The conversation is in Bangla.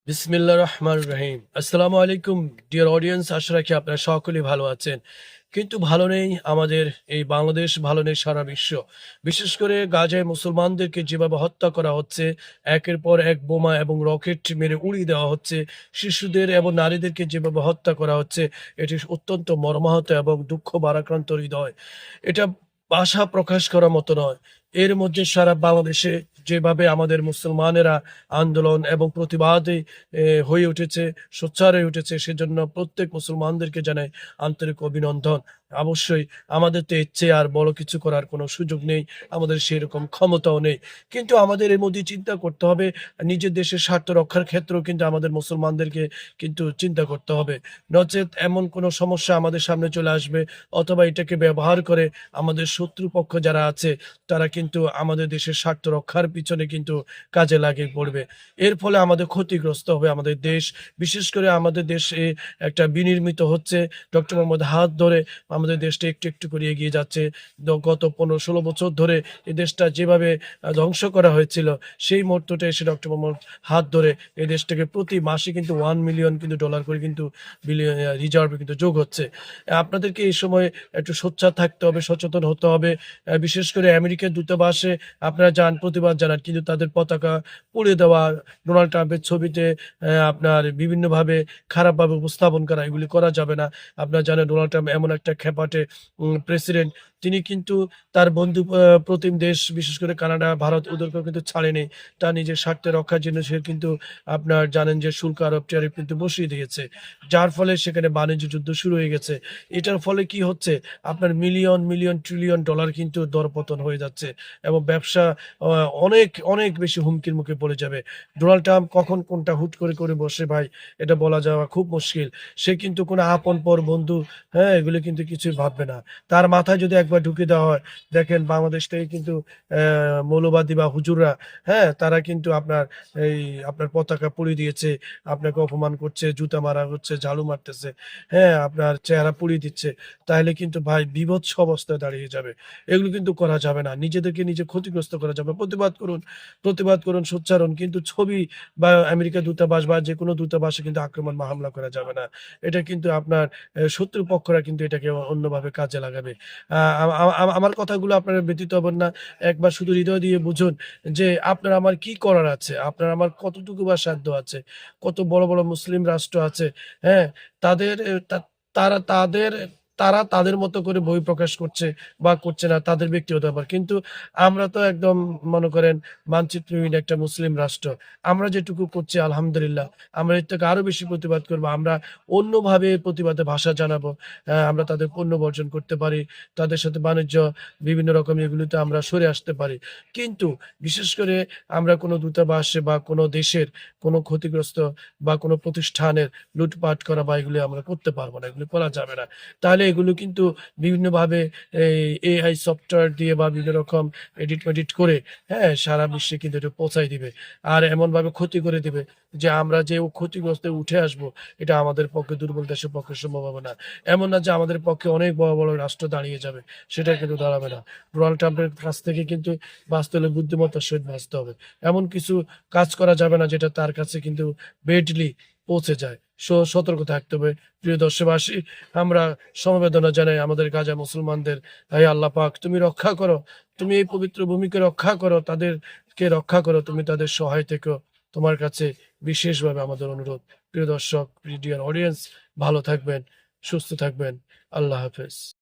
বিসমিল্লাহ রহমান রহিম। আসসালামু আলাইকুম ডিয়ার অডিয়েন্স, আশা রাখি আপনারা সকলেই ভালো আছেন। কিন্তু ভালো নেই আমাদের এই বাংলাদেশ, ভালো নেই সারা বিশ্ব। বিশেষ করে গাজায় মুসলমানদেরকে যেভাবে হত্যা করা হচ্ছে, একের পর এক বোমা এবং রকেট মেরে উড়িয়ে দেওয়া হচ্ছে, শিশুদের এবং নারীদেরকে যেভাবে হত্যা করা হচ্ছে, এটি অত্যন্ত মর্মাহত এবং দুঃখ ভারাক্রান্ত হৃদয়। এটা ভাষা প্রকাশ করার মতো নয়। এর মধ্যে সারা বাংলাদেশে যেভাবে আমাদের মুসলমানেরা আন্দোলন এবং প্রতিবাদে হয়ে উঠেছে, সোচ্চার হয়ে উঠেছে, সেজন্য প্রত্যেক মুসলমানদেরকে জানাই আন্তরিক অভিনন্দন। অবশ্যই আমাদের তো এর চেয়ে আর বড় কিছু করার কোনো সুযোগ নেই, আমাদের সেরকম ক্ষমতাও নেই। কিন্তু আমাদের এর মধ্যে চিন্তা করতে হবে, নিজের দেশের স্বার্থ রক্ষার ক্ষেত্রেও কিন্তু আমাদের মুসলমানদেরকে কিন্তু চিন্তা করতে হবে। নচেৎ এমন কোনো সমস্যা আমাদের সামনে চলে আসবে, অথবা এটাকে ব্যবহার করে আমাদের শত্রুপক্ষ যারা আছে তারা কিন্তু আমাদের দেশের স্বার্থ রক্ষার পিছনে কিন্তু কাজে লাগিয়ে পড়বে। এর ফলে আমাদের ক্ষতিগ্রস্ত হবে আমাদের দেশ। বিশেষ করে আমাদের দেশে একটা বিনির্মিত হচ্ছে। ডক্টর মোহাম্মদ হাত ধরে আমাদের দেশটা একটু, একটু করে এগিয়ে যাচ্ছে। গত ১৫-১৬ বছর ধরে এই দেশটা যেভাবে ধ্বংস করা হয়েছিল, সেই মুহূর্তটা এসে ডক্টর মোহাম্মদ হাত ধরে এই দেশটাকে প্রতি মাসে কিন্তু $1 মিলিয়ন কিন্তু ডলার করে কিন্তু রিজার্ভে কিন্তু যোগ হচ্ছে। আপনাদেরকে এই সময় একটু সোচ্চার থাকতে হবে, সচেতন হতে হবে। বিশেষ করে আমেরিকার দূতাবাসে আপনারা যান, প্রতিবাদ জানান, কিন্তু তাদের পতাকা পুড়িয়ে দেওয়া, ডোনাল্ড ট্রাম্পের ছবিতে আপনার বিভিন্নভাবে খারাপভাবে উপস্থাপন করা, এগুলি করা যাবে না। আপনারা জানেন ডোনাল্ড ট্রাম্প এমন একটা খেপাটে প্রেসিডেন্ট, তিনি কিন্তু তার বন্ধু প্রতিম দেশ বিশেষ করে কানাডা, ভারত ওদেরকেও কিন্তু ছাড়েনি। তার নিজের স্বার্থ রক্ষার জন্য সে কিন্তু আপনার জানেন যে শুল্ক আরোপ ট্যারিফ কিন্তু বসিয়ে দিয়েছে। যার ফলে সেখানে বাণিজ্য যুদ্ধ শুরু হয়ে গেছে। এটার ফলে কি হচ্ছে? আপনার মিলিয়ন, মিলিয়ন, ট্রিলিয়ন ডলার কিন্তু দরপতন হয়ে যাচ্ছে এবং ব্যবসা আ অনেক, অনেক বেশি হুমকির মুখে পড়ে যাবে। ডোনাল্ড ট্রাম্প কখন কোনটা হুট করে বসে ভাই, এটা বলা যাওয়া খুব মুশকিল। সে কিন্তু কোনো আপন-পর বন্ধু, হ্যাঁ? এগুলো কিন্তু কিছুই ভাববে না। তার মাথায় যদি একবার ঢুকিয়ে দেওয়া হয়, দেখেন বাংলাদেশ থেকে কিন্তু মৌলবাদী বা হুজুররা, হ্যাঁ? তারা কিন্তু আপনার পতাকা পুড়িয়ে দিয়েছে, আপনাকে অপমান করছে, জুতা মারা হচ্ছে, ঝাড়ু মারতেছে, হ্যাঁ? আপনার চেহারা পুড়িয়ে দিচ্ছে। তাইলে কিন্তু ভাই বীভৎস অবস্থায় দাঁড়িয়ে যাবে। এগুলো কিন্তু করা যাবে না। নিজেদেরকে নিজে ক্ষতিগ্রস্ত করা যাবে। প্রতিবাদ করুন, সোচ্চার হন। কিন্তু ছবি বা আমেরিকা দূতাবাস বা যেকোনো দূতাবাসে কিন্তু আক্রমণ বা হামলা করা যাবে না। এটা কিন্তু আপনার শত্রুপক্ষরা কিন্তু এটাকে অন্যভাবে কাজে লাগাবে। আ আ আ আমার কথাগুলো আপনারা ব্যথিত হবেন না। একবার শুধু হৃদয় দিয়ে বুঝুন যে আপনার আমার কি করার আছে? আপনার আমার কতটুকু বা সাধ্য আছে? কত বড়, বড় মুসলিম রাষ্ট্র আছে, হ্যাঁ? তাদের এ তা তারা তাদের তারা তাদের মতো করে বই প্রকাশ করছে বা করছে না, তাদের ব্যক্তিগত ব্যাপার। কিন্তু আমরা তো একদম মনে করেন মানচিত্রহীন একটা মুসলিম রাষ্ট্র। আমরা যেটুকু করছি আলহামদুলিল্লাহ। আমরা এর থেকে আরো বেশি প্রতিবাদ করব। আমরা অন্যভাবে প্রতিবাদে ভাষা জানাবো। আমরা তাদের পণ্য বর্জন করতে পারি। তাদের সাথে বাণিজ্য বিভিন্ন রকম এগুলোতে আমরা সরে আসতে পারি। কিন্তু বিশেষ করে আমরা কোনো দূতাবাসে বা কোনো দেশের কোনো ক্ষতিগ্রস্ত বা কোনো প্রতিষ্ঠানের লুটপাট করা বা এগুলি আমরা করতে পারব না। এগুলো করা যাবে না। তাহলে এগুলো কিন্তু বিভিন্নভাবে এই এআই সফটওয়্যার দিয়ে বা বিভিন্ন রকম এডিট-মেডিট করে, হ্যাঁ? সারা বিশ্বে কিন্তু এটা পৌঁছায় দিবে। আর এমনভাবে ক্ষতি করে দিবে যে আমরা যে ক্ষতিগ্রস্ত হয়ে উঠে আসবো, এটা আমাদের পক্ষে, দুর্বল দেশের পক্ষে সম্ভব হবে না। এমন না যে আমাদের পক্ষে অনেক বড়, বড় রাষ্ট্র দাঁড়িয়ে যাবে। সেটা কিন্তু দাঁড়াবে না। ডোনাল্ড ট্রাম্পের কাছ থেকে কিন্তু বাঁচতে হলে বুদ্ধিমত্তার সহিত বাঁচতে হবে। এমন কিছু কাজ করা যাবে না যেটা তার কাছে কিন্তু বেডলি পৌঁছে যায়। সতর্ক থাকতে হবে। প্রিয় দেশবাসী, আমরা সমবেদনা জানাই আমাদের গাজা মুসলমানদের। হে আল্লাহ পাক, তুমি রক্ষা করো। তুমি এই পবিত্র ভূমিকে রক্ষা করো। তাদেরকে রক্ষা করো। তুমি তাদের সহায় থেকো। তোমার কাছে বিশেষভাবে আমাদের অনুরোধ। প্রিয় দর্শক, ডিয়ার অডিয়েন্স, ভালো থাকবেন, সুস্থ থাকবেন। আল্লাহ হাফেজ।